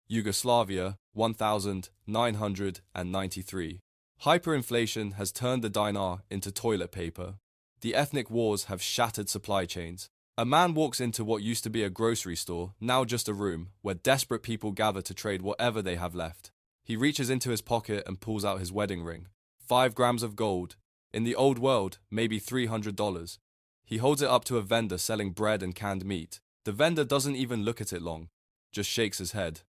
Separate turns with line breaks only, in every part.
Yugoslavia, 1993. Hyperinflation has turned the dinar into toilet paper. The ethnic wars have shattered supply chains. A man walks into what used to be a grocery store, now just a room, where desperate people gather to trade whatever they have left. He reaches into his pocket and pulls out his wedding ring. 5 grams of gold. In the old world, maybe $300. He holds it up to a vendor selling bread and canned meat. The vendor doesn't even look at it long, just shakes his head.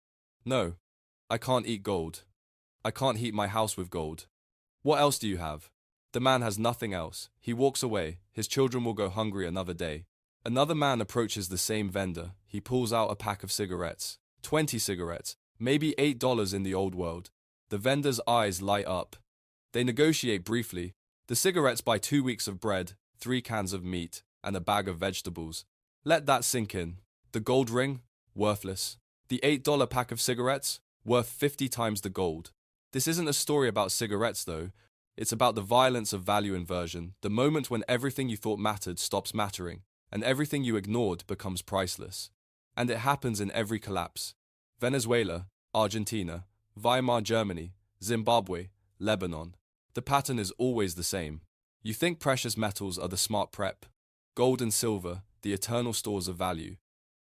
No, I can't eat gold. I can't heat my house with gold. What else do you have? The man has nothing else. He walks away. His children will go hungry another day. Another man approaches the same vendor. He pulls out a pack of cigarettes. 20 cigarettes. Maybe $8 in the old world. The vendor's eyes light up. They negotiate briefly. The cigarettes buy 2 weeks of bread, 3 cans of meat, and a bag of vegetables. Let that sink in. The gold ring? Worthless. The $8 pack of cigarettes? Worth 50 times the gold. This isn't a story about cigarettes though. It's about the violence of value inversion, the moment when everything you thought mattered stops mattering, and everything you ignored becomes priceless. And it happens in every collapse. Venezuela, Argentina, Weimar Germany, Zimbabwe, Lebanon. The pattern is always the same. You think precious metals are the smart prep, gold and silver, the eternal stores of value,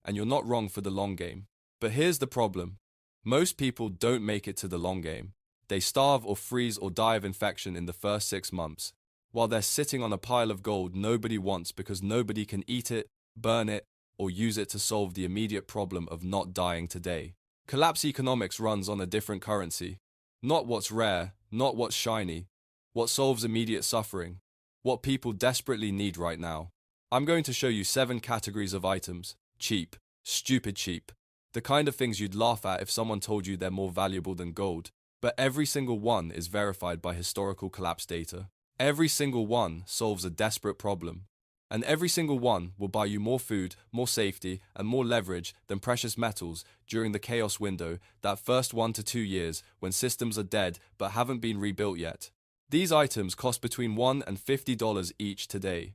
and you're not wrong for the long game. But here's the problem. Most people don't make it to the long game. They starve or freeze or die of infection in the first 6 months, while they're sitting on a pile of gold nobody wants because nobody can eat it, burn it, or use it to solve the immediate problem of not dying today. Collapse economics runs on a different currency. Not what's rare, not what's shiny, what solves immediate suffering, what people desperately need right now. I'm going to show you 7 categories of items. Cheap, stupid cheap. The kind of things you'd laugh at if someone told you they're more valuable than gold. But every single one is verified by historical collapse data. Every single one solves a desperate problem. And every single one will buy you more food, more safety, and more leverage than precious metals during the chaos window, that first 1 to 2 years when systems are dead but haven't been rebuilt yet. These items cost between $1 and $50 each today.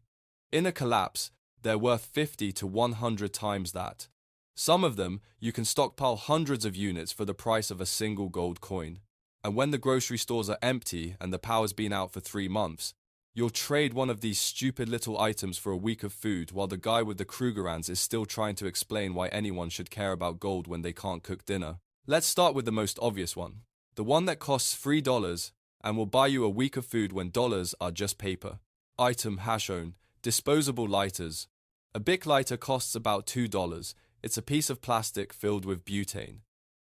In a collapse, they're worth 50 to 100 times that. Some of them, you can stockpile hundreds of units for the price of a single gold coin. And when the grocery stores are empty and the power's been out for 3 months, you'll trade one of these stupid little items for a week of food while the guy with the Krugerrands is still trying to explain why anyone should care about gold when they can't cook dinner. Let's start with the most obvious one. The one that costs $3 and will buy you a week of food when dollars are just paper. Item shown. Disposable lighters. A Bic lighter costs about $2. It's a piece of plastic filled with butane.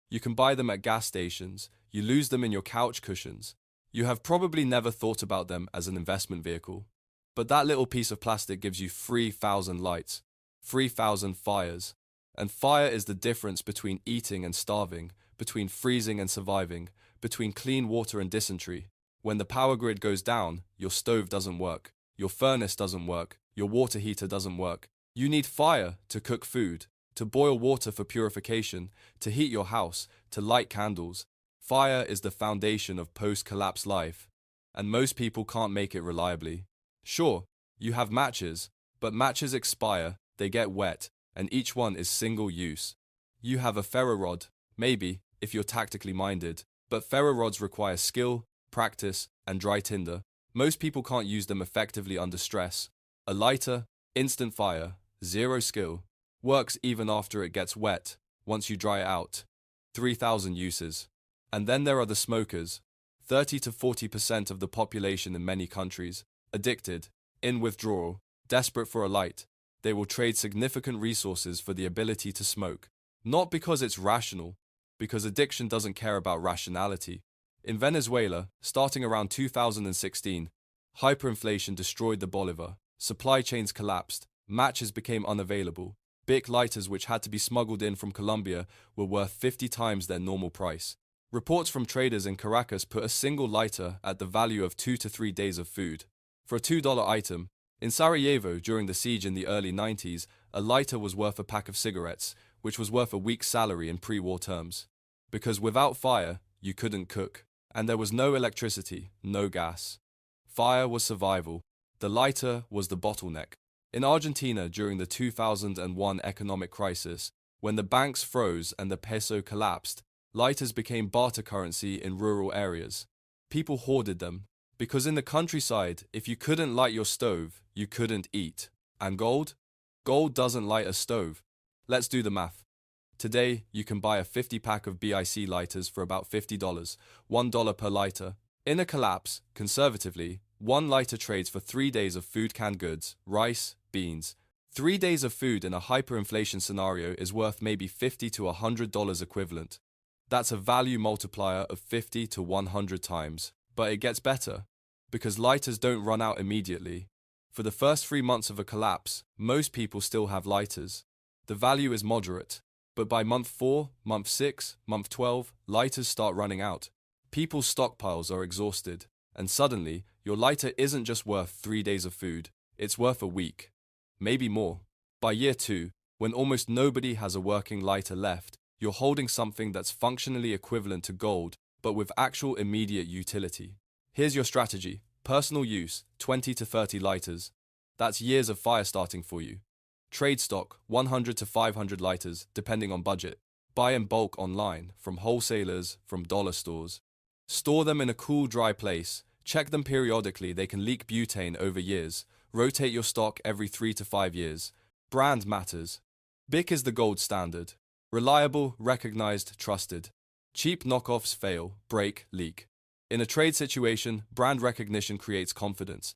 You can buy them at gas stations. You lose them in your couch cushions. You have probably never thought about them as an investment vehicle. But that little piece of plastic gives you 3,000 lights, 3,000 fires. And fire is the difference between eating and starving, between freezing and surviving, between clean water and dysentery. When the power grid goes down, your stove doesn't work, your furnace doesn't work, your water heater doesn't work. You need fire to cook food, to boil water for purification, to heat your house, to light candles. Fire is the foundation of post-collapse life, and most people can't make it reliably. Sure, you have matches, but matches expire, they get wet, and each one is single use. You have a ferro rod, maybe, if you're tactically minded, but ferro rods require skill, practice, and dry tinder. Most people can't use them effectively under stress. A lighter, instant fire, zero skill, works even after it gets wet, once you dry it out. 3,000 uses. And then there are the smokers, 30 to 40% of the population in many countries, addicted, in withdrawal, desperate for a light. They will trade significant resources for the ability to smoke. Not because it's rational, because addiction doesn't care about rationality. In Venezuela, starting around 2016, hyperinflation destroyed the bolivar, supply chains collapsed, matches became unavailable. Bic lighters which had to be smuggled in from Colombia were worth 50 times their normal price. Reports from traders in Caracas put a single lighter at the value of 2 to 3 days of food. For a $2 item, in Sarajevo during the siege in the early 90s, a lighter was worth a pack of cigarettes, which was worth a week's salary in pre-war terms. Because without fire, you couldn't cook. And there was no electricity, no gas. Fire was survival. The lighter was the bottleneck. In Argentina during the 2001 economic crisis, when the banks froze and the peso collapsed, Lighters became barter currency in rural areas. People hoarded them, because in the countryside, if you couldn't light your stove, you couldn't eat. And gold? Gold doesn't light a stove. Let's do the math. Today, you can buy a 50-pack of BIC lighters for about $50, $1 per lighter. In a collapse, conservatively, one lighter trades for 3 days of food canned goods, rice, beans. 3 days of food in a hyperinflation scenario is worth maybe $50 to $100 equivalent. That's a value multiplier of 50 to 100 times. But it gets better, because lighters don't run out immediately. For the first 3 months of a collapse, most people still have lighters. The value is moderate, but by month 4, month 6, month 12, lighters start running out. People's stockpiles are exhausted, and suddenly, your lighter isn't just worth 3 days of food, it's worth a week. Maybe more. By year 2, when almost nobody has a working lighter left, you're holding something that's functionally equivalent to gold, but with actual immediate utility. Here's your strategy. Personal use, 20 to 30 lighters. That's years of fire starting for you. Trade stock, 100 to 500 lighters, depending on budget. Buy in bulk online, from wholesalers, from dollar stores. Store them in a cool, dry place. Check them periodically, they can leak butane over years. Rotate your stock every 3 to 5 years. Brand matters. BIC is the gold standard. Reliable, recognized, trusted. Cheap knockoffs fail, break, leak. In a trade situation, brand recognition creates confidence.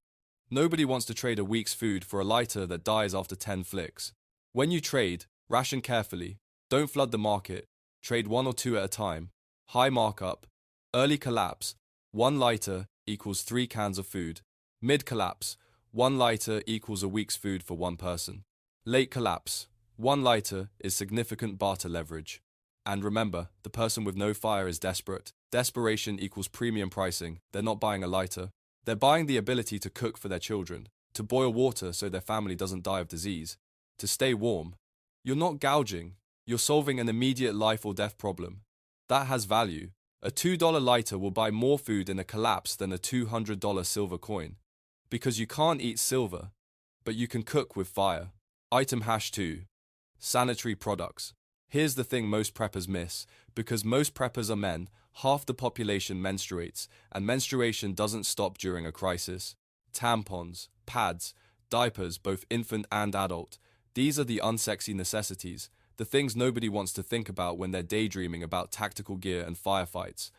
Nobody wants to trade a week's food for a lighter that dies after 10 flicks. When you trade, ration carefully. Don't flood the market. Trade 1 or 2 at a time. High markup. Early collapse. 1 lighter equals 3 cans of food. Mid collapse. 1 lighter equals a week's food for 1 person. Late collapse. 1 lighter is significant barter leverage. And remember, the person with no fire is desperate. Desperation equals premium pricing. They're not buying a lighter. They're buying the ability to cook for their children, to boil water so their family doesn't die of disease, to stay warm. You're not gouging. You're solving an immediate life or death problem. That has value. A $2 lighter will buy more food in a collapse than a $200 silver coin. Because you can't eat silver, but you can cook with fire. Item #2. Sanitary products. Here's the thing most preppers miss. Because most preppers are men, half the population menstruates, and menstruation doesn't stop during a crisis. Tampons, pads, diapers, both infant and adult. These are the unsexy necessities, the things nobody wants to think about when they're daydreaming about tactical gear and firefights.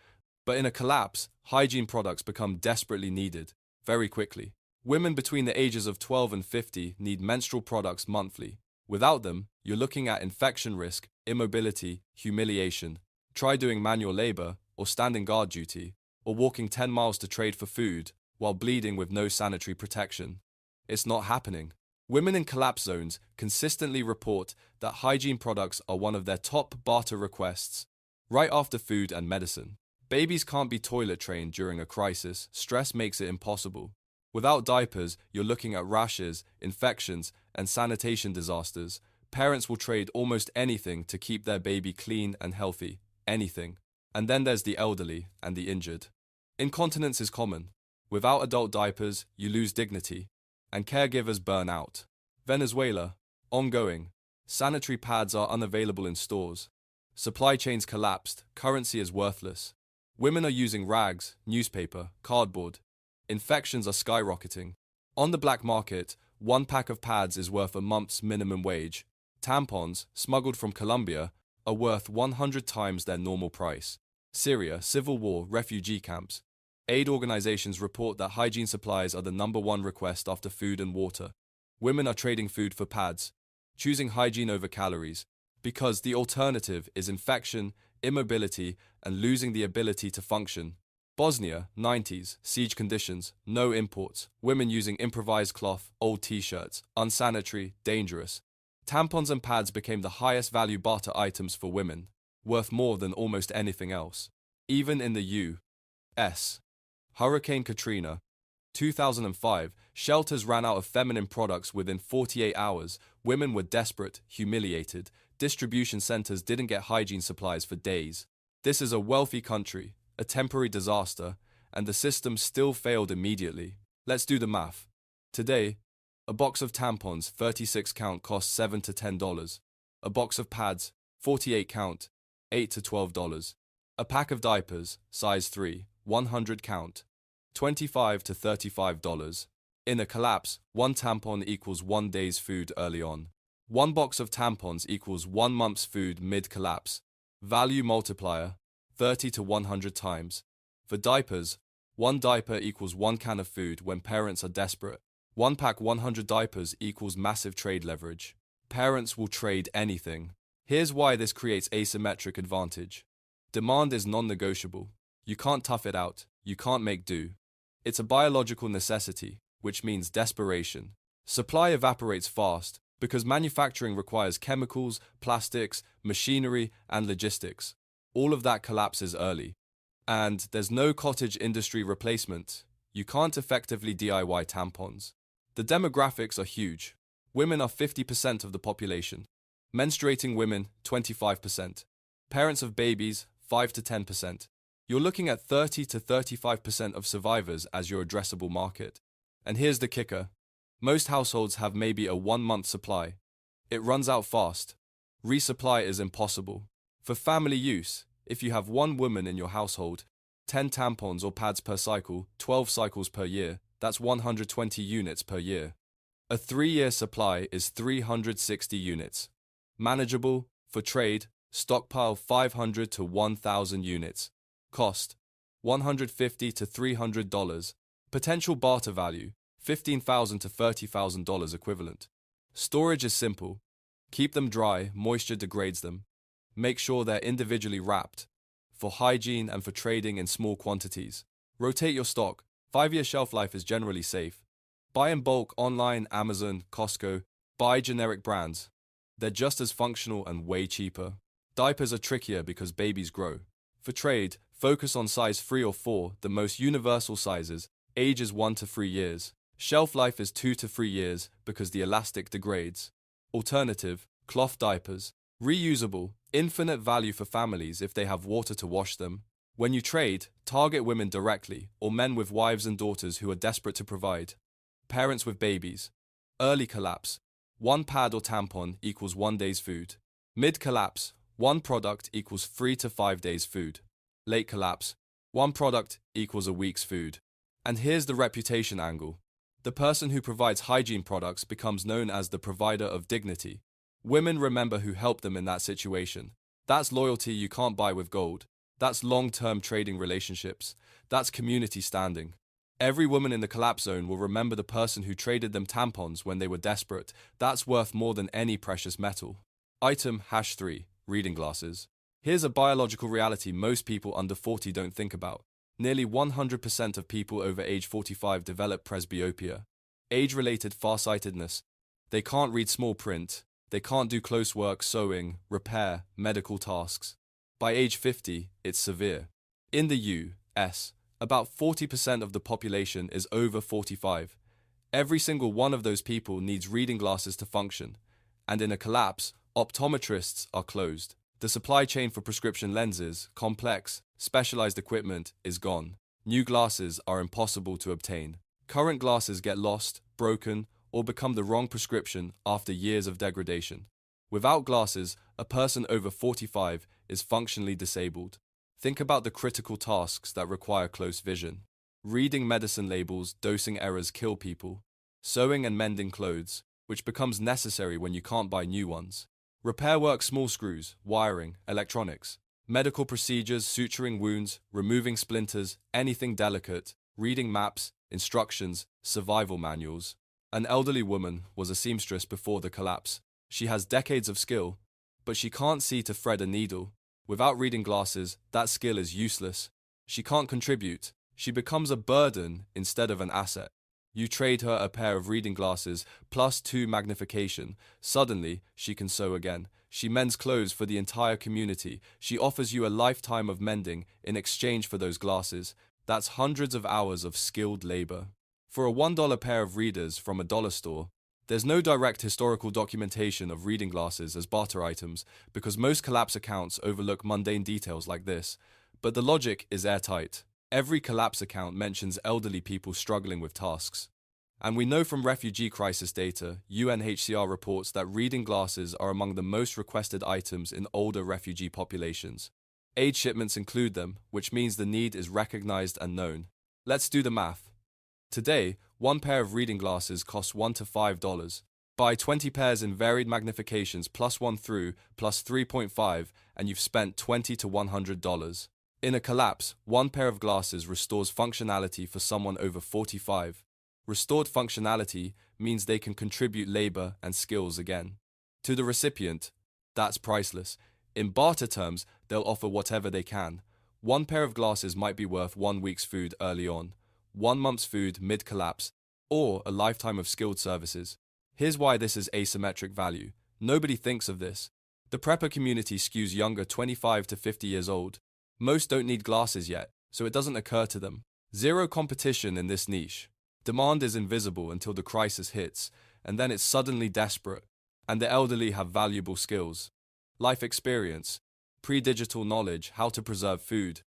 But in a collapse, hygiene products become desperately needed, very quickly. Women between the ages of 12 and 50 need menstrual products monthly. Without them, you're looking at infection risk, immobility, humiliation. Try doing manual labor, or standing guard duty, or walking 10 miles to trade for food, while bleeding with no sanitary protection. It's not happening. Women in collapse zones consistently report that hygiene products are one of their top barter requests, right after food and medicine. Babies can't be toilet trained during a crisis. Stress makes it impossible. Without diapers, you're looking at rashes, infections, and sanitation disasters. Parents will trade almost anything to keep their baby clean and healthy. Anything. And then there's the elderly and the injured. Incontinence is common. Without adult diapers, you lose dignity. And caregivers burn out. Venezuela. Ongoing. Sanitary pads are unavailable in stores. Supply chains collapsed. Currency is worthless. Women are using rags, newspaper, cardboard. Infections are skyrocketing. On the black market, 1 pack of pads is worth a month's minimum wage. Tampons, smuggled from Colombia, are worth 100 times their normal price. Syria, civil war, refugee camps. Aid organizations report that hygiene supplies are the #1 request after food and water. Women are trading food for pads, choosing hygiene over calories, because the alternative is infection, immobility, and losing the ability to function. Bosnia, 90s, siege conditions, no imports, women using improvised cloth, old t-shirts, unsanitary, dangerous. Tampons and pads became the highest value barter items for women, worth more than almost anything else. Even in the U.S. Hurricane Katrina, 2005, shelters ran out of feminine products within 48 hours. Women were desperate, humiliated. Distribution centers didn't get hygiene supplies for days. This is a wealthy country, a temporary disaster, and the system still failed immediately. Let's do the math. Today, a box of tampons, 36 count, costs $7 to $10. A box of pads, 48 count, $8 to $12. A pack of diapers, size 3, 100 count, $25 to $35. In a collapse, one tampon equals 1 day's food early on. One box of tampons equals 1 month's food mid-collapse. Value multiplier, 30 to 100 times. For diapers, one diaper equals 1 can of food when parents are desperate. One pack 100 diapers equals massive trade leverage. Parents will trade anything. Here's why this creates asymmetric advantage. Demand is non-negotiable. You can't tough it out. You can't make do. It's a biological necessity, which means desperation. Supply evaporates fast because manufacturing requires chemicals, plastics, machinery, and logistics. All of that collapses early. And there's no cottage industry replacement. You can't effectively DIY tampons. The demographics are huge. Women are 50% of the population. Menstruating women, 25%. Parents of babies, 5 to 10%. You're looking at 30 to 35% of survivors as your addressable market. And here's the kicker. Most households have maybe a 1-month supply. It runs out fast. Resupply is impossible. For family use, if you have one woman in your household, 10 tampons or pads per cycle, 12 cycles per year, that's 120 units per year. A 3-year supply is 360 units. Manageable, for trade, stockpile 500 to 1,000 units. Cost, $150 to $300. Potential barter value, $15,000 to $30,000 equivalent. Storage is simple. Keep them dry, moisture degrades them. Make sure they're individually wrapped. For hygiene and for trading in small quantities. Rotate your stock. 5-year shelf life is generally safe. Buy in bulk online, Amazon, Costco. Buy generic brands. They're just as functional and way cheaper. Diapers are trickier because babies grow. For trade, focus on size 3 or 4, the most universal sizes. Age is 1 to 3 years. Shelf life is 2 to 3 years because the elastic degrades. Alternative, cloth diapers. Reusable, infinite value for families if they have water to wash them. When you trade, target women directly or men with wives and daughters who are desperate to provide. Parents with babies. Early collapse. 1 pad or tampon equals 1 day's food. Mid-collapse. 1 product equals 3 to 5 days' food. Late collapse. 1 product equals a week's food. And here's the reputation angle. The person who provides hygiene products becomes known as the provider of dignity. Women remember who helped them in that situation. That's loyalty you can't buy with gold. That's long-term trading relationships. That's community standing. Every woman in the collapse zone will remember the person who traded them tampons when they were desperate. That's worth more than any precious metal. Item #3, reading glasses. Here's a biological reality most people under 40 don't think about. Nearly 100% of people over age 45 develop presbyopia. Age-related farsightedness. They can't read small print. They can't do close work, sewing, repair, medical tasks. By age 50, it's severe. In the U.S., about 40% of the population is over 45. Every single one of those people needs reading glasses to function. And in a collapse, optometrists are closed. The supply chain for prescription lenses, complex, specialized equipment, is gone. New glasses are impossible to obtain. Current glasses get lost, broken, or become the wrong prescription after years of degradation. Without glasses, a person over 45 is functionally disabled. Think about the critical tasks that require close vision. Reading medicine labels, dosing errors kill people. Sewing and mending clothes, which becomes necessary when you can't buy new ones. Repair work, small screws, wiring, electronics. Medical procedures, suturing wounds, removing splinters, anything delicate. Reading maps, instructions, survival manuals. An elderly woman was a seamstress before the collapse. She has decades of skill, but she can't see to thread a needle. Without reading glasses, that skill is useless. She can't contribute. She becomes a burden instead of an asset. You trade her a pair of reading glasses plus 2 magnification. Suddenly, she can sew again. She mends clothes for the entire community. She offers you a lifetime of mending in exchange for those glasses. That's hundreds of hours of skilled labor. For a $1 pair of readers from a dollar store, there's no direct historical documentation of reading glasses as barter items because most collapse accounts overlook mundane details like this. But the logic is airtight. Every collapse account mentions elderly people struggling with tasks. And we know from refugee crisis data, UNHCR reports that reading glasses are among the most requested items in older refugee populations. Aid shipments include them, which means the need is recognized and known. Let's do the math. Today, one pair of reading glasses costs $1 to $5. Buy 20 pairs in varied magnifications plus 1 through plus 3.5 and you've spent $20 to $100. In a collapse, one pair of glasses restores functionality for someone over 45. Restored functionality means they can contribute labor and skills again. To the recipient, that's priceless. In barter terms, they'll offer whatever they can. One pair of glasses might be worth 1 week's food early on, 1 month's food mid-collapse, or a lifetime of skilled services. Here's why this is asymmetric value. Nobody thinks of this. The prepper community skews younger, 25 to 50 years old. Most don't need glasses yet, so it doesn't occur to them. Zero competition in this niche. Demand is invisible until the crisis hits, and then it's suddenly desperate. And the elderly have valuable skills. Life experience, pre-digital knowledge, how to preserve food,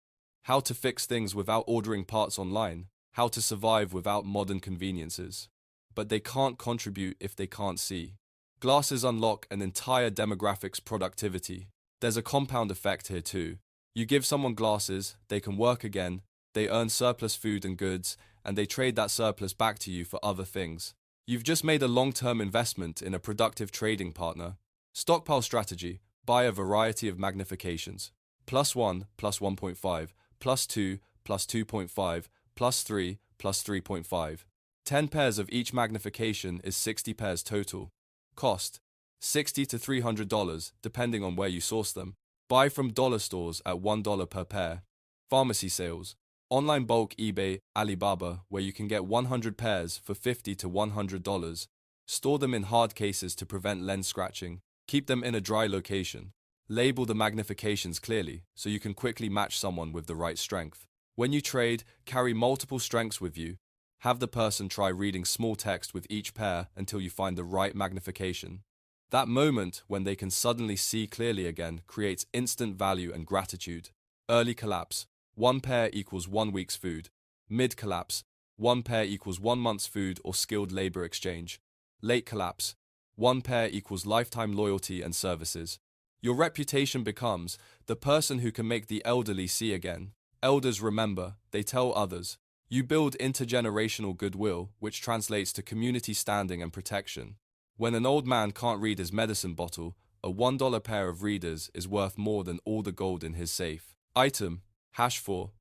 how to fix things without ordering parts online, how to survive without modern conveniences. But they can't contribute if they can't see. Glasses unlock an entire demographic's productivity. There's a compound effect here too. You give someone glasses, they can work again, they earn surplus food and goods, and they trade that surplus back to you for other things. You've just made a long-term investment in a productive trading partner. Stockpile strategy. Buy a variety of magnifications. Plus 1, plus 1.5, plus 2, plus 2.5, plus 3, plus 3.5. 10 pairs of each magnification is 60 pairs total. Cost: $60 to $300, depending on where you source them. Buy from dollar stores at $1 per pair. Pharmacy sales. Online bulk eBay, Alibaba, where you can get 100 pairs for $50 to $100. Store them in hard cases to prevent lens scratching. Keep them in a dry location. Label the magnifications clearly so you can quickly match someone with the right strength. When you trade, carry multiple strengths with you. Have the person try reading small text with each pair until you find the right magnification. That moment when they can suddenly see clearly again creates instant value and gratitude. Early collapse. 1 pair equals 1 week's food. Mid-collapse. 1 pair equals 1 month's food or skilled labor exchange. Late collapse. 1 pair equals lifetime loyalty and services. Your reputation becomes the person who can make the elderly see again. Elders remember, they tell others. You build intergenerational goodwill, which translates to community standing and protection. When an old man can't read his medicine bottle, a $1 pair of readers is worth more than all the gold in his safe. Item: #4.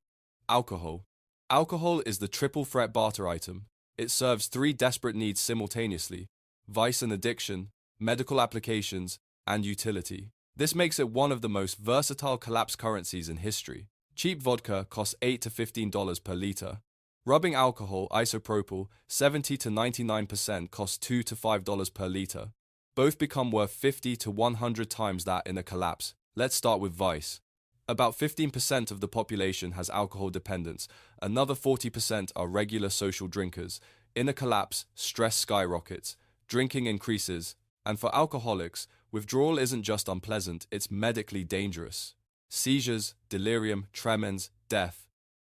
Alcohol. Alcohol is the triple threat barter item. It serves 3 desperate needs simultaneously: vice and addiction, medical applications, and utility. This makes it one of the most versatile collapse currencies in history. Cheap vodka costs $8 to $15 per liter. Rubbing alcohol isopropyl 70 to 99% costs $2 to $5 per liter. Both become worth 50 to 100 times that in a collapse. Let's start with vice. About 15% of the population has alcohol dependence. Another 40% are regular social drinkers. In a collapse, stress skyrockets. Drinking increases, and for alcoholics, withdrawal isn't just unpleasant, it's medically dangerous. Seizures, delirium, tremens, death.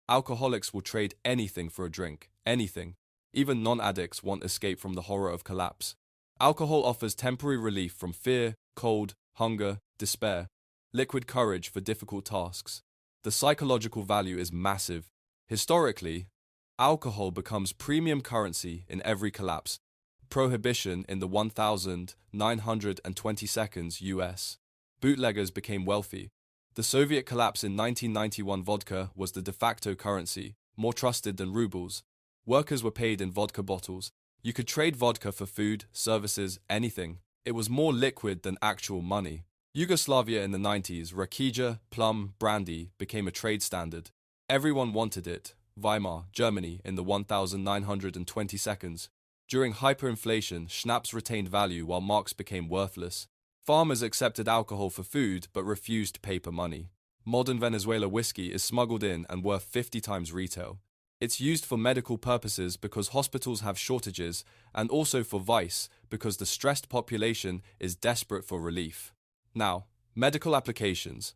Alcoholics will trade anything for a drink, anything. Even non-addicts want escape from the horror of collapse. Alcohol offers temporary relief from fear, cold, hunger, despair. Liquid courage for difficult tasks. The psychological value is massive. Historically, alcohol becomes premium currency in every collapse. Prohibition in the 1922 US. Bootleggers became wealthy. The Soviet collapse in 1991. Vodka was the de facto currency, more trusted than rubles. Workers were paid in vodka bottles. You could trade vodka for food, services, anything. It was more liquid than actual money. Yugoslavia in the 90s, rakia, plum, brandy became a trade standard. Everyone wanted it. Weimar Germany in the 1922. During hyperinflation, schnapps retained value while marks became worthless. Farmers accepted alcohol for food but refused paper money. Modern Venezuela whiskey is smuggled in and worth 50 times retail. It's used for medical purposes because hospitals have shortages, and also for vice because the stressed population is desperate for relief. Now, medical applications.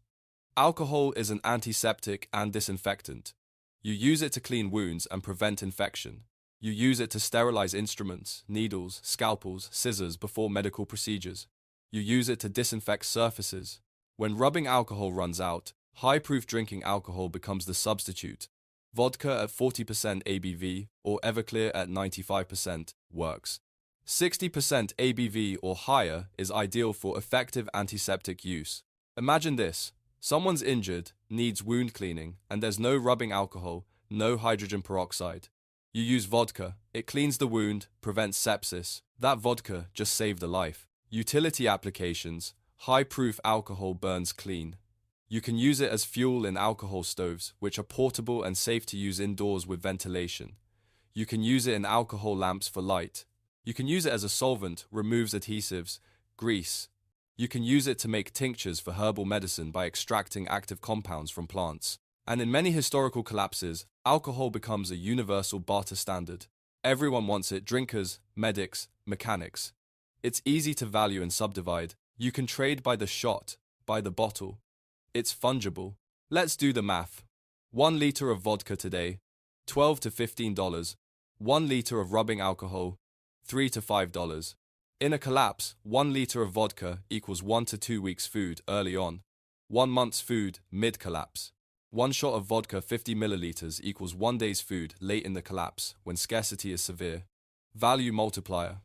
Alcohol is an antiseptic and disinfectant. You use it to clean wounds and prevent infection. You use it to sterilize instruments, needles, scalpels, scissors before medical procedures. You use it to disinfect surfaces. When rubbing alcohol runs out, High-proof drinking alcohol becomes the substitute. Vodka at 40% ABV or Everclear at 95% works. 60% ABV or higher is ideal for effective antiseptic use. Imagine this. Someone's injured, needs wound cleaning, and there's no rubbing alcohol, no hydrogen peroxide. You use vodka. It cleans the wound, prevents sepsis. That vodka just saved a life. Utility applications. High-proof alcohol burns clean. You can use it as fuel in alcohol stoves, which are portable and safe to use indoors with ventilation. You can use it in alcohol lamps for light. You can use it as a solvent, removes adhesives, grease. You can use it to make tinctures for herbal medicine by extracting active compounds from plants. And in many historical collapses, alcohol becomes a universal barter standard. Everyone wants it: drinkers, medics, mechanics. It's easy to value and subdivide. You can trade by the shot, by the bottle. It's fungible. Let's do the math. 1 liter of vodka today, $12 to $15. 1 liter of rubbing alcohol, $3 to $5. In a collapse, 1 liter of vodka equals 1 to 2 weeks' food early on, 1 month's food mid-collapse. 1 shot of vodka 50 milliliters equals 1 day's food late in the collapse when scarcity is severe. Value multiplier,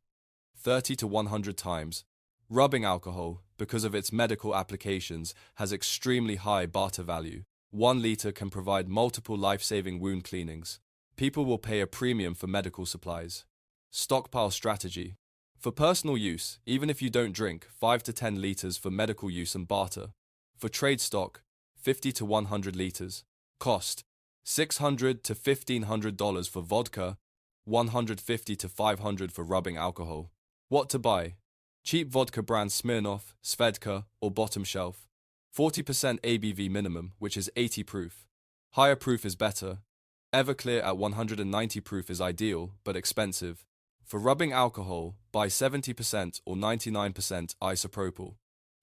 30 to 100 times. Rubbing alcohol, because of its medical applications, has extremely high barter value. 1 liter can provide multiple life-saving wound cleanings. People will pay a premium for medical supplies. Stockpile strategy. For personal use, even if you don't drink, 5 to 10 liters for medical use and barter. For trade stock, 50 to 100 liters. Cost: $600 to $1,500 for vodka, $150 to $500 for rubbing alcohol. What to buy? Cheap vodka brands Smirnoff, Svedka, or bottom shelf. 40% ABV minimum, which is 80 proof. Higher proof is better. Everclear at 190 proof is ideal, but expensive. For rubbing alcohol, buy 70% or 99% isopropyl.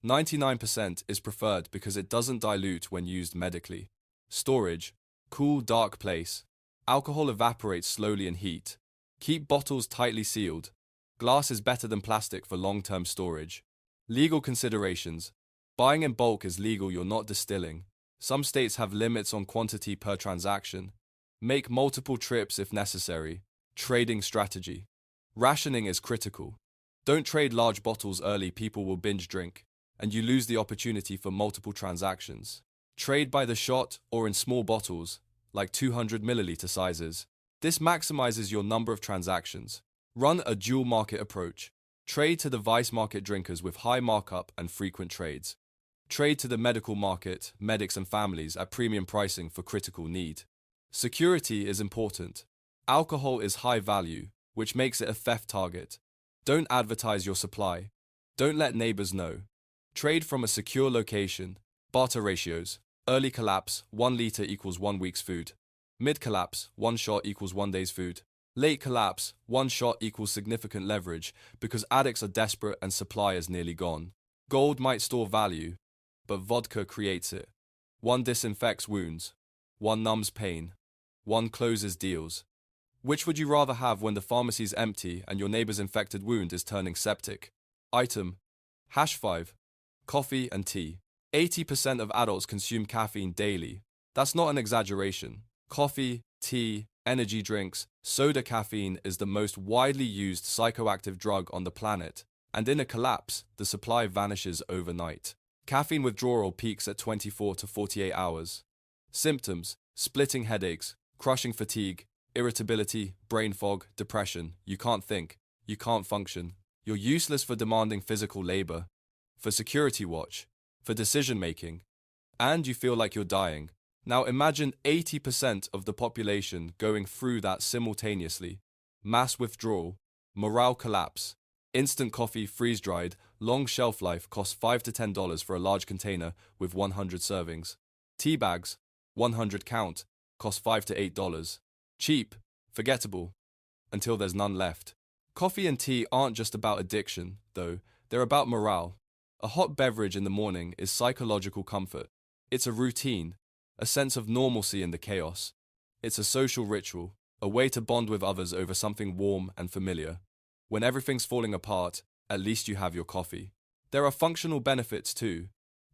99% is preferred because it doesn't dilute when used medically. Storage. Cool, dark place. Alcohol evaporates slowly in heat. Keep bottles tightly sealed. Glass is better than plastic for long-term storage. Legal considerations. Buying in bulk is legal, you're not distilling. Some states have limits on quantity per transaction. Make multiple trips if necessary. Trading strategy. Rationing is critical. Don't trade large bottles early, people will binge drink, and you lose the opportunity for multiple transactions. Trade by the shot or in small bottles, like 200 milliliter sizes. This maximizes your number of transactions. Run a dual market approach. Trade to the vice market drinkers with high markup and frequent trades. Trade to the medical market, medics and families at premium pricing for critical need. Security is important. Alcohol is high value, which makes it a theft target. Don't advertise your supply. Don't let neighbors know. Trade from a secure location. Barter ratios. Early collapse, 1 liter equals 1 week's food. Mid collapse, 1 shot equals 1 day's food. Late collapse, 1 shot equals significant leverage because addicts are desperate and supply is nearly gone. Gold might store value, but vodka creates it. 1 disinfects wounds. 1 numbs pain. 1 closes deals. Which would you rather have when the pharmacy's empty and your neighbor's infected wound is turning septic? Item: #5. Coffee and tea. 80% of adults consume caffeine daily. That's not an exaggeration. Coffee, tea, energy drinks, soda. Caffeine is the most widely used psychoactive drug on the planet, and in a collapse, the supply vanishes overnight. Caffeine withdrawal peaks at 24 to 48 hours. Symptoms: splitting headaches, crushing fatigue, irritability, brain fog, depression. You can't think, you can't function. You're useless for demanding physical labor, for security watch, for decision making, and you feel like you're dying. Now imagine 80% of the population going through that simultaneously. Mass withdrawal, morale collapse. Instant coffee, freeze-dried, long shelf life, costs $5 to $10 for a large container with 100 servings. Tea bags, 100 count, cost $5 to $8. Cheap, forgettable, until there's none left. Coffee and tea aren't just about addiction, though. They're about morale. A hot beverage in the morning is psychological comfort. It's a routine, a sense of normalcy in the chaos. It's a social ritual, a way to bond with others over something warm and familiar. When everything's falling apart, at least you have your coffee. There are functional benefits too.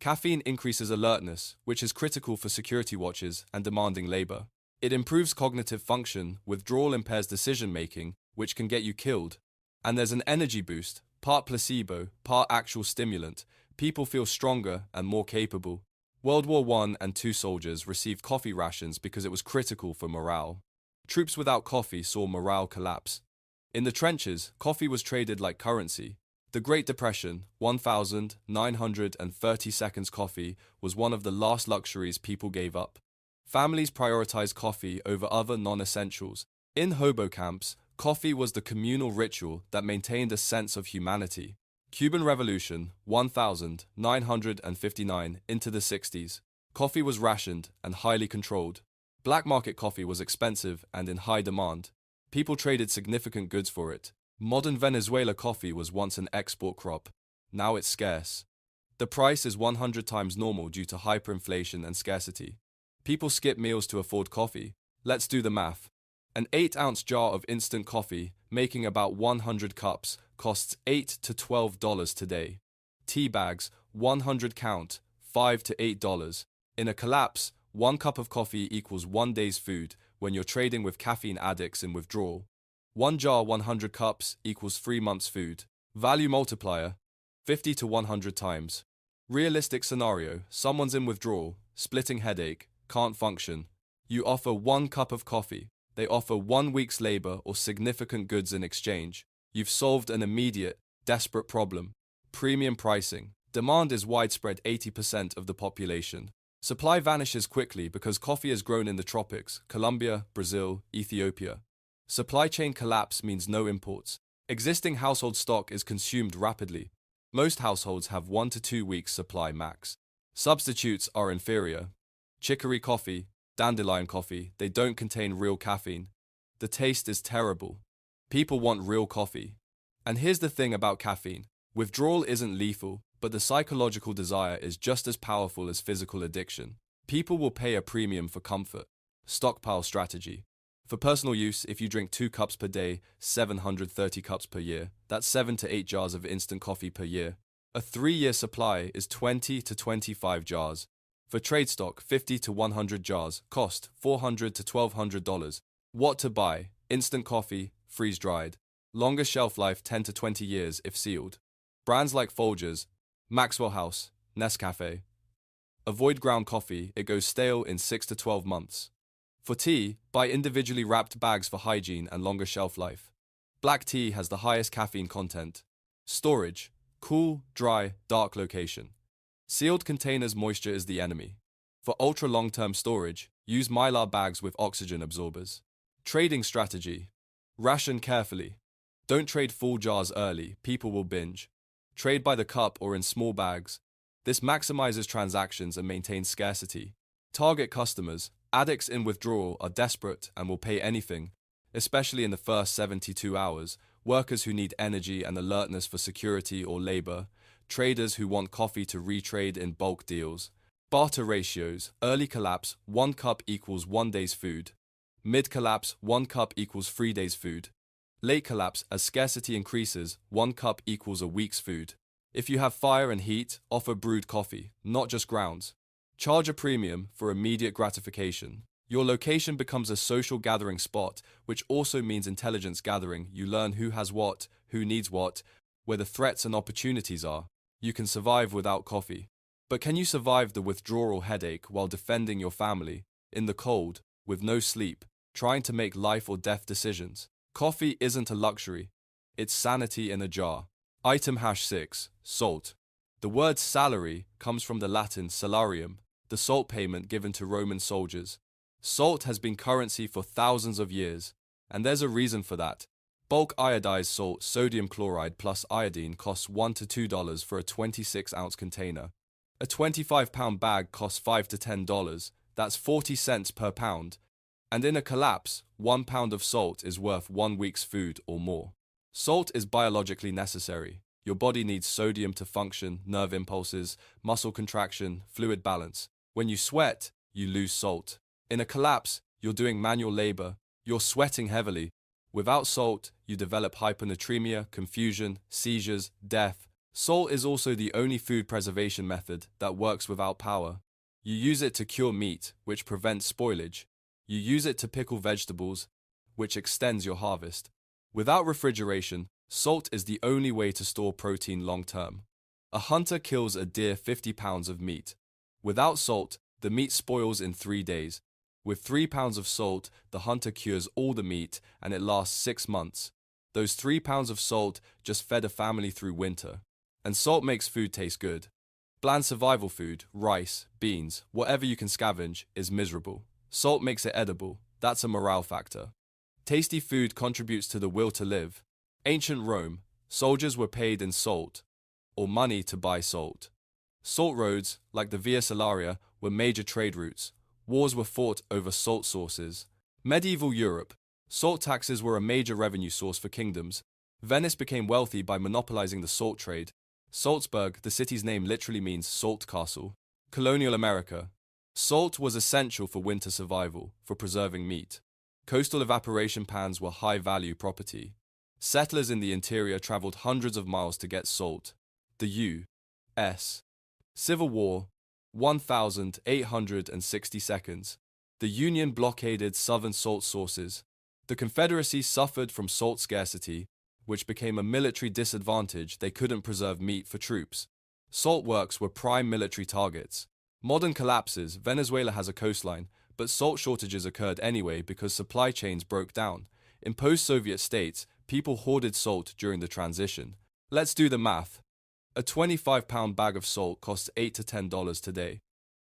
Caffeine increases alertness, which is critical for security watches and demanding labor. It improves cognitive function, withdrawal impairs decision-making, which can get you killed. And there's an energy boost, part placebo, part actual stimulant. People feel stronger and more capable. World War I and II soldiers received coffee rations because it was critical for morale. Troops without coffee saw morale collapse. In the trenches, coffee was traded like currency. The Great Depression, 1,930 seconds coffee, was one of the last luxuries people gave up. Families prioritized coffee over other non-essentials. In hobo camps, coffee was the communal ritual that maintained a sense of humanity. Cuban Revolution, 1959 into the 60s. Coffee was rationed and highly controlled. Black market coffee was expensive and in high demand. People traded significant goods for it. Modern Venezuela coffee was once an export crop. Now it's scarce. The price is 100 times normal due to hyperinflation and scarcity. People skip meals to afford coffee. Let's do the math. An 8-ounce jar of instant coffee, making about 100 cups, costs $8 to $12 today. Tea bags, 100 count, $5 to $8. In a collapse, 1 cup of coffee equals 1 day's food when you're trading with caffeine addicts in withdrawal. 1 jar 100 cups equals 3 months' food. Value multiplier, 50 to 100 times. Realistic scenario, someone's in withdrawal, splitting headache, can't function. You offer 1 cup of coffee. They offer 1 week's labor or significant goods in exchange. You've solved an immediate, desperate problem. Premium pricing. Demand is widespread 80% of the population. Supply vanishes quickly because coffee is grown in the tropics, Colombia, Brazil, Ethiopia. Supply chain collapse means no imports. Existing household stock is consumed rapidly. Most households have 1 to 2 weeks supply max. Substitutes are inferior. Chicory coffee, dandelion coffee, they don't contain real caffeine. The taste is terrible. People want real coffee. And here's the thing about caffeine. Withdrawal isn't lethal, but the psychological desire is just as powerful as physical addiction. People will pay a premium for comfort. Stockpile strategy. For personal use, if you drink 2 cups per day, 730 cups per year, that's 7 to 8 jars of instant coffee per year. A 3-year supply is 20 to 25 jars. For trade stock, 50 to 100 jars, cost $400 to $1,200. What to buy? Instant coffee, freeze-dried. Longer shelf life 10 to 20 years if sealed. Brands like Folgers, Maxwell House, Nescafe. Avoid ground coffee, it goes stale in 6 to 12 months. For tea, buy individually wrapped bags for hygiene and longer shelf life. Black tea has the highest caffeine content. Storage, cool, dry, dark location. Sealed containers, moisture is the enemy. For ultra long-term storage, use Mylar bags with oxygen absorbers. Trading strategy. Ration carefully. Don't trade full jars early, people will binge. Trade by the cup or in small bags. This maximizes transactions and maintains scarcity. Target customers. Addicts in withdrawal are desperate and will pay anything, especially in the first 72 hours. Workers who need energy and alertness for security or labor. Traders who want coffee to retrade in bulk deals. Barter ratios. Early collapse, 1 cup equals 1 day's food. Mid collapse, 1 cup equals 3 days' food. Late collapse, as scarcity increases, 1 cup equals a week's food. If you have fire and heat, offer brewed coffee, not just grounds. Charge a premium for immediate gratification. Your location becomes a social gathering spot, which also means intelligence gathering. You learn who has what, who needs what, where the threats and opportunities are. You can survive without coffee. But can you survive the withdrawal headache while defending your family, in the cold, with no sleep, trying to make life or death decisions? Coffee isn't a luxury. It's sanity in a jar. Item #6, salt. The word salary comes from the Latin salarium, the salt payment given to Roman soldiers. Salt has been currency for thousands of years, and there's a reason for that. Bulk iodized salt, sodium chloride plus iodine, costs $1 to $2 for a 26-ounce container. A 25-pound bag costs $5 to $10, that's 40 cents per pound. And in a collapse, 1 pound of salt is worth 1 week's food or more. Salt is biologically necessary. Your body needs sodium to function, nerve impulses, muscle contraction, fluid balance. When you sweat, you lose salt. In a collapse, you're doing manual labor. You're sweating heavily. Without salt, you develop hyponatremia, confusion, seizures, death. Salt is also the only food preservation method that works without power. You use it to cure meat, which prevents spoilage. You use it to pickle vegetables, which extends your harvest. Without refrigeration, salt is the only way to store protein long term. A hunter kills a deer 50 pounds of meat. Without salt, the meat spoils in 3 days. With 3 pounds of salt, the hunter cures all the meat and it lasts 6 months. Those 3 pounds of salt just fed a family through winter. And salt makes food taste good. Bland survival food, rice, beans, whatever you can scavenge, is miserable. Salt makes it edible. That's a morale factor. Tasty food contributes to the will to live. Ancient Rome, soldiers were paid in salt, or money to buy salt. Salt roads, like the Via Salaria, were major trade routes. Wars were fought over salt sources. Medieval Europe, salt taxes were a major revenue source for kingdoms. Venice became wealthy by monopolizing the salt trade. Salzburg, the city's name literally means salt castle. Colonial America, salt was essential for winter survival, for preserving meat. Coastal evaporation pans were high-value property. Settlers in the interior traveled hundreds of miles to get salt. The U.S. Civil War, 1,860 seconds. The Union blockaded southern salt sources. The Confederacy suffered from salt scarcity, which became a military disadvantage. They couldn't preserve meat for troops. Salt works were prime military targets. Modern collapses, Venezuela has a coastline, but salt shortages occurred anyway because supply chains broke down. In post-Soviet states, people hoarded salt during the transition. Let's do the math. A 25-pound bag of salt costs $8 to $10 today.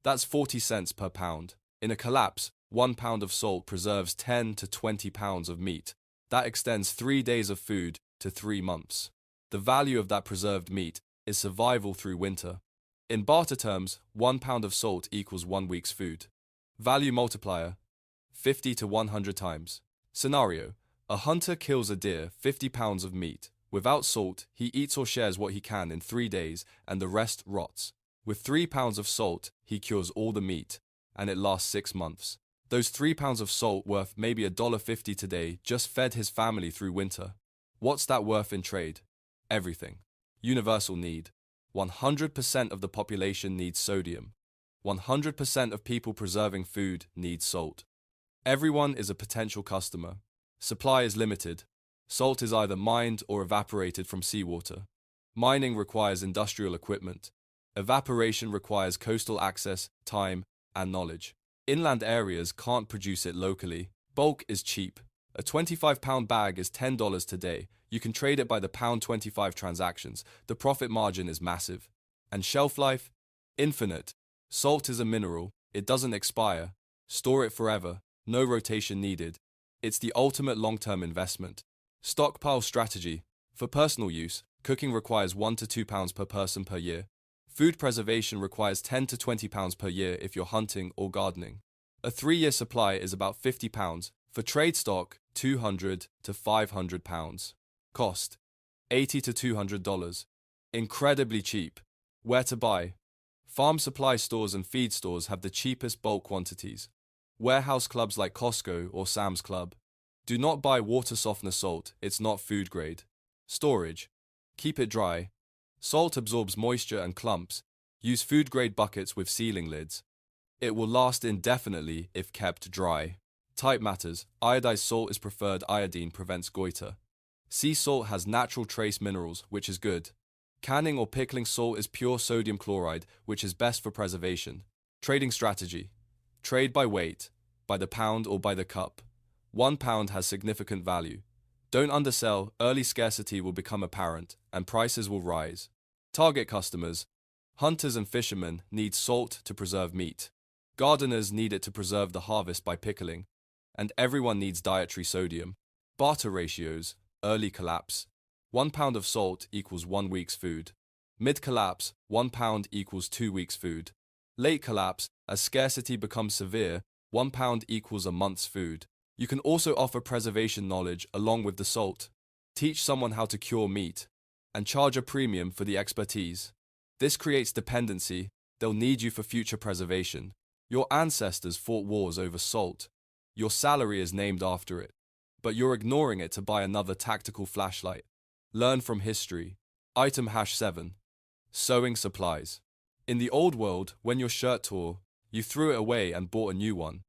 That's 40 cents per pound. In a collapse, 1 pound of salt preserves 10 to 20 pounds of meat. That extends 3 days of food to 3 months. The value of that preserved meat is survival through winter. In barter terms, 1 pound of salt equals 1 week's food. Value multiplier, 50 to 100 times. Scenario, a hunter kills a deer, 50 pounds of meat. Without salt, he eats or shares what he can in 3 days and the rest rots. With 3 pounds of salt, he cures all the meat, and it lasts 6 months. Those 3 pounds of salt worth maybe $1.50 today just fed his family through winter. What's that worth in trade? Everything. Universal need. 100% of the population needs sodium. 100% of people preserving food need salt. Everyone is a potential customer. Supply is limited. Salt is either mined or evaporated from seawater. Mining requires industrial equipment. Evaporation requires coastal access, time, and knowledge. Inland areas can't produce it locally. Bulk is cheap. A 25-pound bag is $10 today. You can trade it by the £25 transactions. The profit margin is massive. And shelf life? Infinite. Salt is a mineral. It doesn't expire. Store it forever. No rotation needed. It's the ultimate long-term investment. Stockpile strategy. For personal use, cooking requires 1 to 2 pounds per person per year. Food preservation requires 10 to 20 pounds per year if you're hunting or gardening. A 3-year supply is about 50 pounds. For trade stock, 200 to 500 pounds. Cost, $80 to $200. Incredibly cheap. Where to buy? Farm supply stores and feed stores have the cheapest bulk quantities. Warehouse clubs like Costco or Sam's Club. Do not buy water softener salt, it's not food grade. Storage. Keep it dry. Salt absorbs moisture and clumps. Use food grade buckets with sealing lids. It will last indefinitely if kept dry. Type matters. Iodized salt is preferred. Iodine prevents goiter. Sea salt has natural trace minerals, which is good. Canning or pickling salt is pure sodium chloride, which is best for preservation. Trading strategy. Trade by weight, by the pound or by the cup. 1 pound has significant value. Don't undersell. Early scarcity will become apparent, and prices will rise. Target customers. Hunters and fishermen need salt to preserve meat. Gardeners need it to preserve the harvest by pickling. And everyone needs dietary sodium. Barter ratios. Early collapse. 1 pound of salt equals 1 week's food. Mid-collapse, 1 pound equals 2 weeks' food. Late collapse, as scarcity becomes severe, 1 pound equals a month's food. You can also offer preservation knowledge along with the salt. Teach someone how to cure meat, and charge a premium for the expertise. This creates dependency. They'll need you for future preservation. Your ancestors fought wars over salt. Your salary is named after it. But you're ignoring it to buy another tactical flashlight. Learn from history. Item #7. Sewing supplies. In the old world, when your shirt tore, you threw it away and bought a new one.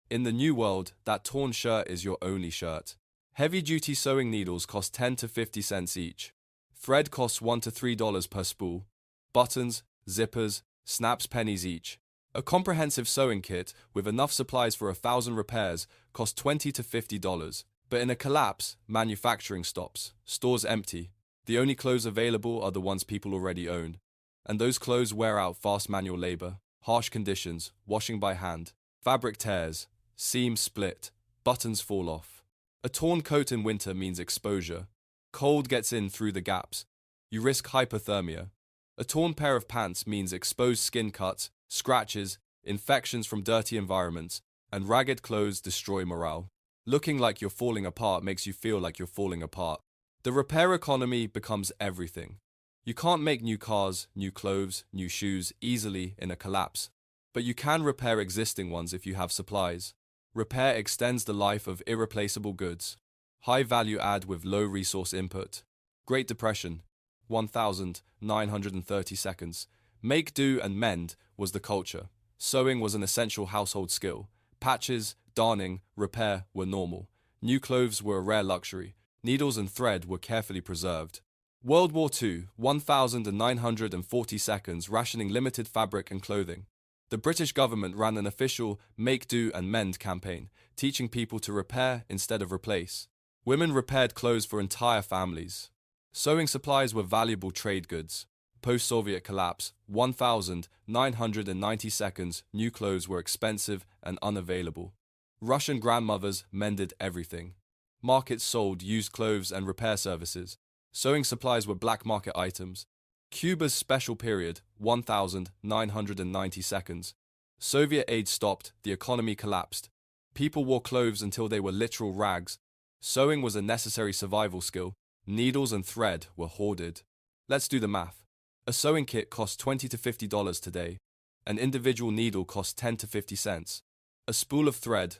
In the new world, that torn shirt is your only shirt. Heavy-duty sewing needles cost 10 to 50 cents each. Thread costs $1 to $3 per spool. Buttons, zippers, snaps pennies each. A comprehensive sewing kit with enough supplies for 1,000 repairs costs $20 to $50. But in a collapse, manufacturing stops, stores empty. The only clothes available are the ones people already own. And those clothes wear out fast manual labor, harsh conditions, washing by hand. Fabric tears, seams split, buttons fall off. A torn coat in winter means exposure. Cold gets in through the gaps. You risk hypothermia. A torn pair of pants means exposed skin cuts, scratches, infections from dirty environments, and ragged clothes destroy morale. Looking like you're falling apart makes you feel like you're falling apart. The repair economy becomes everything. You can't make new cars, new clothes, new shoes easily in a collapse, but you can repair existing ones if you have supplies. Repair extends the life of irreplaceable goods. High value add with low resource input. Great Depression, 1,930 seconds. Make do and mend was the culture. Sewing was an essential household skill. Patches, darning, repair were normal. New clothes were a rare luxury. Needles and thread were carefully preserved. World War II, 1,940 seconds, rationing limited fabric and clothing. The British government ran an official make do and mend campaign, teaching people to repair instead of replace. Women repaired clothes for entire families. Sewing supplies were valuable trade goods. Post-Soviet collapse, 1,990 seconds, new clothes were expensive and unavailable. Russian grandmothers mended everything. Markets sold used clothes and repair services. Sewing supplies were black market items. Cuba's special period, 1,990 seconds. Soviet aid stopped, the economy collapsed. People wore clothes until they were literal rags. Sewing was a necessary survival skill. Needles and thread were hoarded. Let's do the math. A sewing kit costs $20 to $50 today. An individual needle costs 10 to 50 cents. A spool of thread,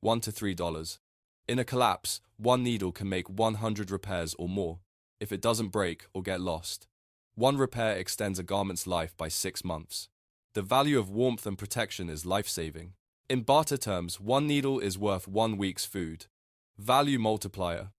$1 to $3. In a collapse, one needle can make 100 repairs or more, if it doesn't break or get lost. One repair extends a garment's life by 6 months. The value of warmth and protection is life-saving. In barter terms, one needle is worth 1 week's food. Value multiplier,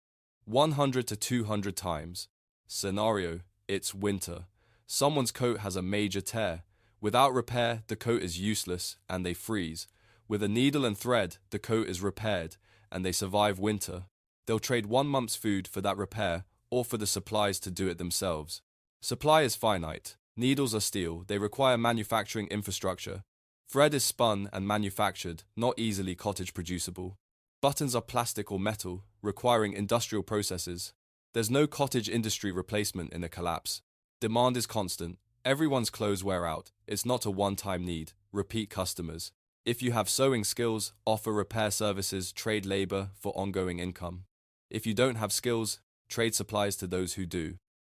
100 to 200 times. Scenario, it's winter. Someone's coat has a major tear. Without repair, the coat is useless and they freeze. With a needle and thread, the coat is repaired and they survive winter. They'll trade 1 month's food for that repair or for the supplies to do it themselves. Supply is finite. Needles are steel. They require manufacturing infrastructure. Thread is spun and manufactured, not easily cottage producible. Buttons are plastic or metal, requiring industrial processes. There's no cottage industry replacement in a collapse. Demand is constant. Everyone's clothes wear out. It's not a one-time need. Repeat customers. If you have sewing skills, offer repair services, trade labor for ongoing income. If you don't have skills, trade supplies to those who do.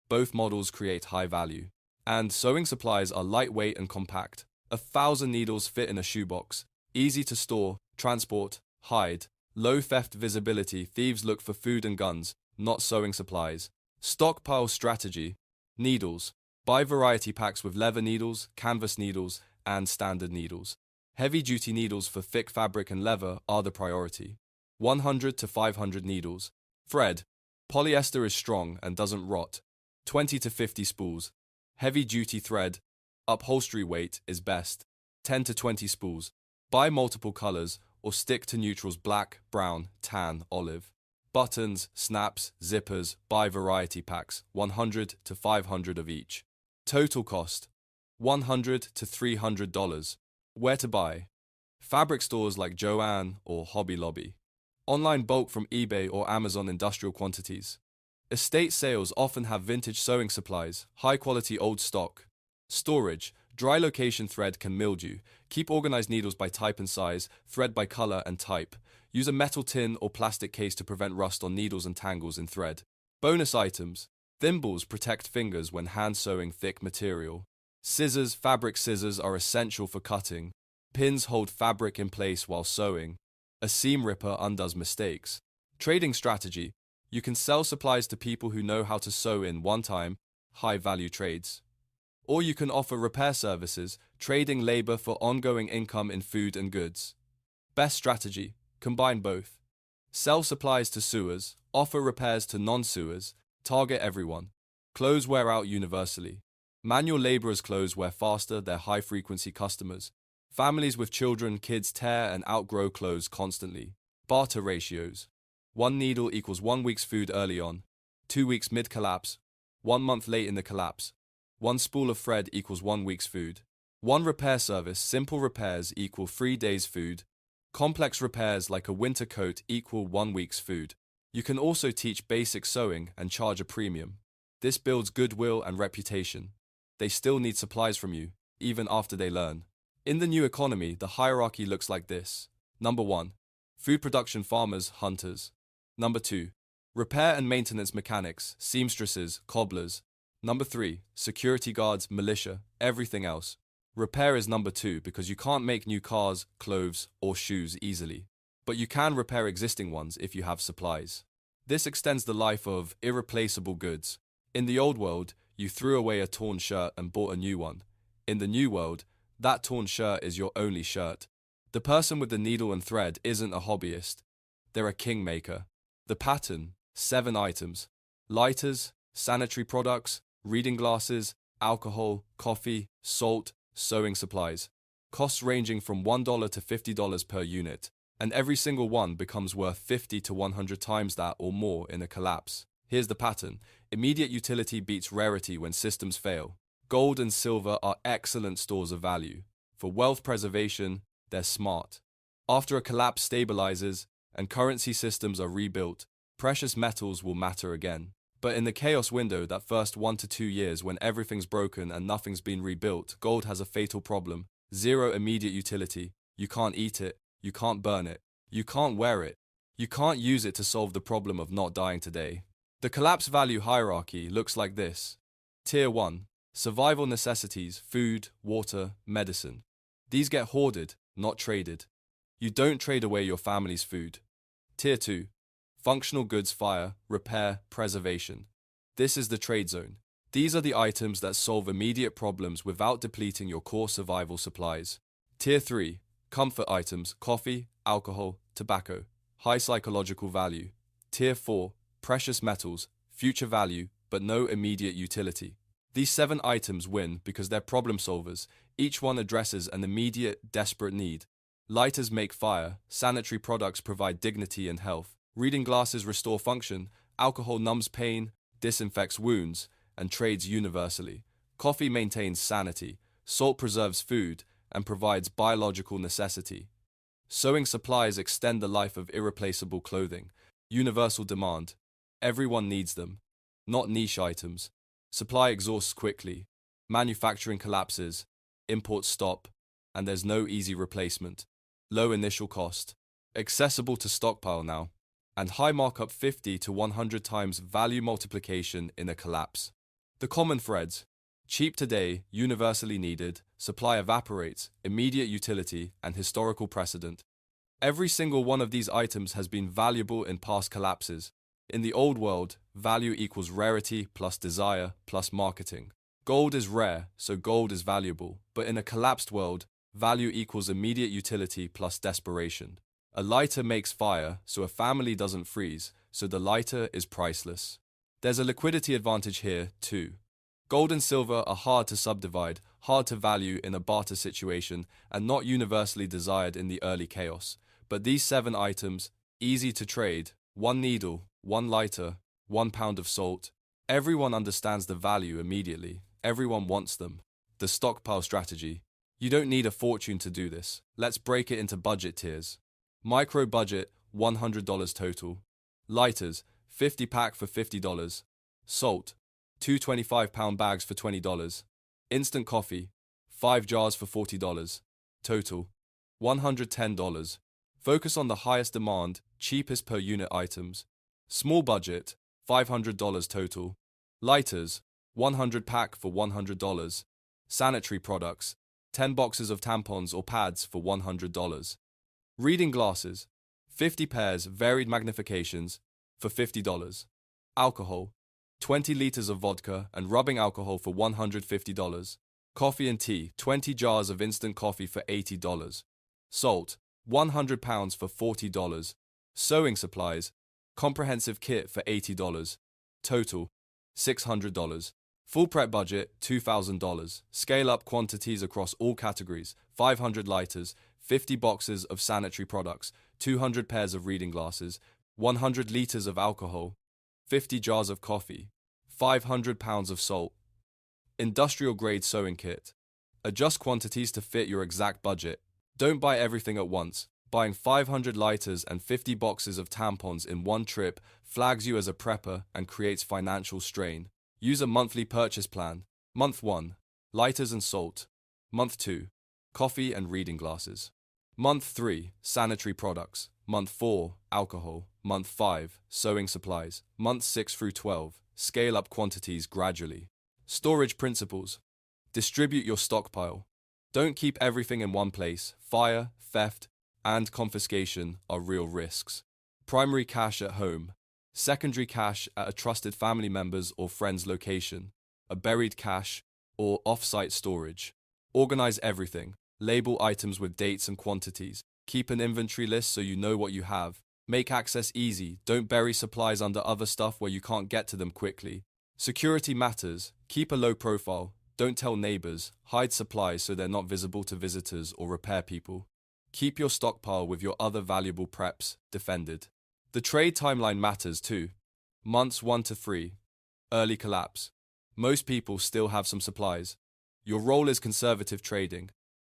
Both models create high value. And sewing supplies are lightweight and compact. 1,000 needles fit in a shoebox. Easy to store, transport, hide. Low theft visibility. Thieves look for food and guns, not sewing supplies. Stockpile strategy. Needles. Buy variety packs with leather needles, canvas needles, and standard needles. Heavy-duty needles for thick fabric and leather are the priority. 100 to 500 needles. Thread. Polyester is strong and doesn't rot. 20 to 50 spools. Heavy-duty thread. Upholstery weight is best. 10 to 20 spools. Buy multiple colors or stick to neutrals: black, brown, tan, olive. Buttons, snaps, zippers. Buy variety packs, 100 to 500 of each. Total cost, $100 to $300. Where to buy? Fabric stores like Joann or Hobby Lobby. Online bulk from eBay or Amazon industrial quantities. Estate sales often have vintage sewing supplies, high-quality old stock. Storage. Dry location thread can mildew. Keep organized needles by type and size, thread by color and type. Use a metal tin or plastic case to prevent rust on needles and tangles in thread. Bonus items. Thimbles protect fingers when hand sewing thick material. Scissors. Fabric scissors are essential for cutting. Pins hold fabric in place while sewing. A seam ripper undoes mistakes. Trading strategy. You can sell supplies to people who know how to sew in one time, high-value trades. Or you can offer repair services, trading labor for ongoing income in food and goods. Best strategy: combine both. Sell supplies to sewers, offer repairs to non-sewers, target everyone. Clothes wear out universally. Manual laborers' clothes wear faster, they're high-frequency customers. Families with children, kids tear and outgrow clothes constantly. Barter ratios: 1 needle equals 1 week's food early on, 2 weeks mid-collapse, 1 month late in the collapse. 1 spool of thread equals 1 week's food. 1 repair service, simple repairs equal 3 days' food. Complex repairs like a winter coat equal 1 week's food. You can also teach basic sewing and charge a premium. This builds goodwill and reputation. They still need supplies from you, even after they learn. In the new economy, the hierarchy looks like this. Number 1. Food production farmers, hunters. Number 2. Repair and maintenance mechanics, seamstresses, cobblers. Number 3. Security guards, militia, everything else. Repair is number 2 because you can't make new cars, clothes, or shoes easily. But you can repair existing ones if you have supplies. This extends the life of irreplaceable goods. In the old world, you threw away a torn shirt and bought a new one. In the new world, that torn shirt is your only shirt. The person with the needle and thread isn't a hobbyist. They're a kingmaker. The pattern: 7 items. Lighters, sanitary products, reading glasses, alcohol, coffee, salt, sewing supplies. Costs ranging from $1 to $50 per unit, and every single one becomes worth 50 to 100 times that or more in a collapse. Here's the pattern: immediate utility beats rarity when systems fail. Gold and silver are excellent stores of value. For wealth preservation, they're smart. After a collapse stabilizes and currency systems are rebuilt, precious metals will matter again. But in the chaos window, that first 1 to 2 years when everything's broken and nothing's been rebuilt, gold has a fatal problem: 0 immediate utility. You can't eat it, you can't burn it, you can't wear it, you can't use it to solve the problem of not dying today. The collapse value hierarchy looks like this. Tier 1. Survival necessities, food, water, medicine. These get hoarded, not traded. You don't trade away your family's food. Tier 2. Functional goods, fire, repair, preservation. This is the trade zone. These are the items that solve immediate problems without depleting your core survival supplies. Tier 3. Comfort items, coffee, alcohol, tobacco. High psychological value. Tier 4. Precious metals, future value, but no immediate utility. These 7 items win because they're problem solvers. Each one addresses an immediate, desperate need. Lighters make fire, sanitary products provide dignity and health. Reading glasses restore function, alcohol numbs pain, disinfects wounds, and trades universally. Coffee maintains sanity, salt preserves food, and provides biological necessity. Sewing supplies extend the life of irreplaceable clothing. Universal demand. Everyone needs them. Not niche items. Supply exhausts quickly. Manufacturing collapses. Imports stop. And there's no easy replacement. Low initial cost. Accessible to stockpile now. And high markup 50 to 100 times value multiplication in a collapse. The common threads: cheap today, universally needed, supply evaporates, immediate utility, and historical precedent. Every single one of these items has been valuable in past collapses. In the old world, value equals rarity plus desire plus marketing. Gold is rare, so gold is valuable, but in a collapsed world, value equals immediate utility plus desperation. A lighter makes fire, so a family doesn't freeze, so the lighter is priceless. There's a liquidity advantage here, too. Gold and silver are hard to subdivide, hard to value in a barter situation, and not universally desired in the early chaos. But these 7 items, easy to trade: 1 needle, 1 lighter, 1 pound of salt. Everyone understands the value immediately. Everyone wants them. The stockpile strategy. You don't need a fortune to do this. Let's break it into budget tiers. Micro budget, $100 total. Lighters, 50 pack for $50. Salt, 2 25-pound bags for $20. Instant coffee, 5 jars for $40. Total, $110. Focus on the highest demand, cheapest per unit items. Small budget, $500 total. Lighters, 100 pack for $100. Sanitary products, 10 boxes of tampons or pads for $100. Reading glasses, 50 pairs, varied magnifications, for $50. Alcohol, 20 liters of vodka and rubbing alcohol for $150. Coffee and tea, 20 jars of instant coffee for $80. Salt, 100 pounds for $40. Sewing supplies, comprehensive kit for $80. Total, $600. Full prep budget, $2,000. Scale up quantities across all categories, 500 liters, 50 boxes of sanitary products, 200 pairs of reading glasses, 100 liters of alcohol, 50 jars of coffee, 500 pounds of salt. Industrial grade sewing kit. Adjust quantities to fit your exact budget. Don't buy everything at once. Buying 500 liters and 50 boxes of tampons in one trip flags you as a prepper and creates financial strain. Use a monthly purchase plan. Month 1, lighters and salt. Month 2, coffee and reading glasses. Month 3, sanitary products. Month 4, alcohol. Month 5, sewing supplies. Month 6 through 12, scale up quantities gradually. Storage principles. Distribute your stockpile. Don't keep everything in one place. Fire, theft, and confiscation are real risks. Primary cash at home. Secondary cash at a trusted family member's or friend's location. A buried cache or off-site storage. Organize everything. Label items with dates and quantities. Keep an inventory list so you know what you have. Make access easy. Don't bury supplies under other stuff where you can't get to them quickly. Security matters. Keep a low profile. Don't tell neighbors. Hide supplies so they're not visible to visitors or repair people. Keep your stockpile with your other valuable preps defended. The trade timeline matters too. Months 1 to 3. Early collapse. Most people still have some supplies. Your role is conservative trading.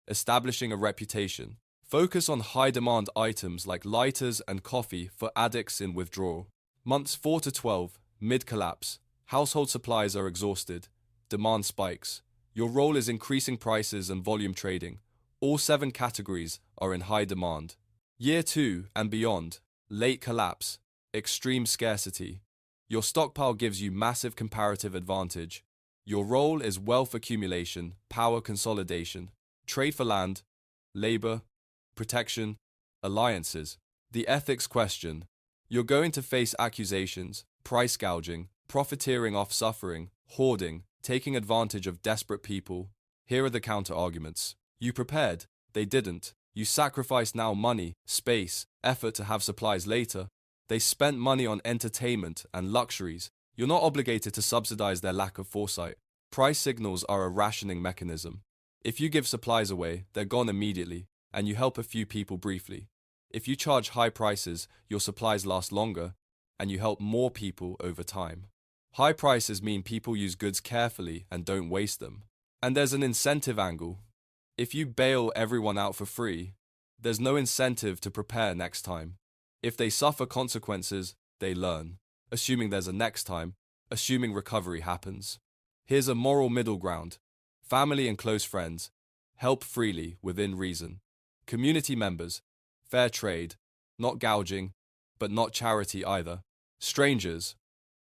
Establishing a reputation. Focus on high-demand items like lighters and coffee for addicts in withdrawal. Months 4 to 12. Mid-collapse. Household supplies are exhausted. Demand spikes. Your role is increasing prices and volume trading. All 7 categories are in high demand. Year 2 and beyond. Late collapse. Extreme scarcity. Your stockpile gives you massive comparative advantage. Your role is wealth accumulation, power consolidation, trade for land, labor, protection, alliances. The ethics question. You're going to face accusations, price gouging, profiteering off suffering, hoarding, taking advantage of desperate people. Here are the counter-arguments. You prepared. They didn't. You sacrificed now money, space, effort to have supplies later. They spent money on entertainment and luxuries. You're not obligated to subsidize their lack of foresight. Price signals are a rationing mechanism. If you give supplies away, they're gone immediately, and you help a few people briefly. If you charge high prices, your supplies last longer, and you help more people over time. High prices mean people use goods carefully and don't waste them. And there's an incentive angle. If you bail everyone out for free, there's no incentive to prepare next time. If they suffer consequences, they learn. Assuming there's a next time, assuming recovery happens. Here's a moral middle ground. Family and close friends, help freely within reason. Community members, fair trade, not gouging, but not charity either. Strangers,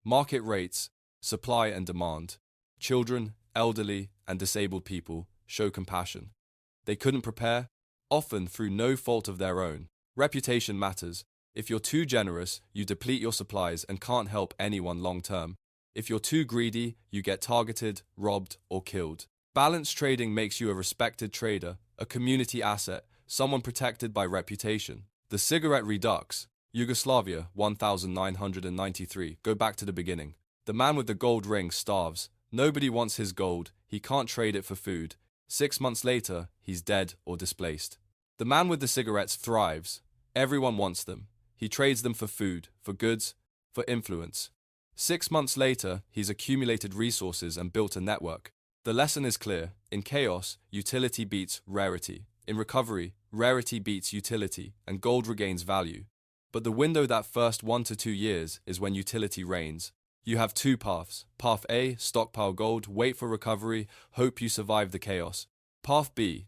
market rates, supply and demand. Children, elderly, and disabled people show compassion. They couldn't prepare, often through no fault of their own. Reputation matters. If you're too generous, you deplete your supplies and can't help anyone long term. If you're too greedy, you get targeted, robbed, or killed. Balanced trading makes you a respected trader, a community asset, someone protected by reputation. The cigarette redux. Yugoslavia, 1993. Go back to the beginning. The man with the gold ring starves. Nobody wants his gold. He can't trade it for food. 6 months later, he's dead or displaced. The man with the cigarettes thrives. Everyone wants them. He trades them for food, for goods, for influence. 6 months later, he's accumulated resources and built a network. The lesson is clear. In chaos, utility beats rarity. In recovery, rarity beats utility, and gold regains value. But the window that first 1 to 2 years is when utility reigns. You have 2 paths. Path A, stockpile gold, wait for recovery, hope you survive the chaos. Path B,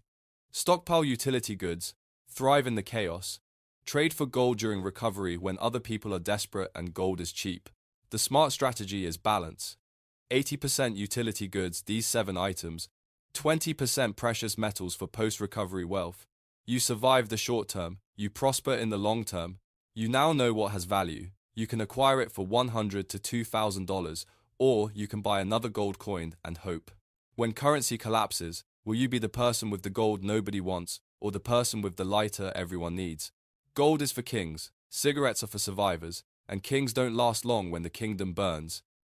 stockpile utility goods, thrive in the chaos. Trade for gold during recovery when other people are desperate and gold is cheap. The smart strategy is balance. 80% utility goods, these 7 items, 20% precious metals for post-recovery wealth. You survive the short term, you prosper in the long term. You now know what has value. You can acquire it for $100 to $2,000 Or you can buy another gold coin and hope. When currency collapses, will you be the person with the gold nobody wants, or the person with the lighter everyone needs? Gold is for kings, cigarettes are for survivors, and kings don't last long when the kingdom burns.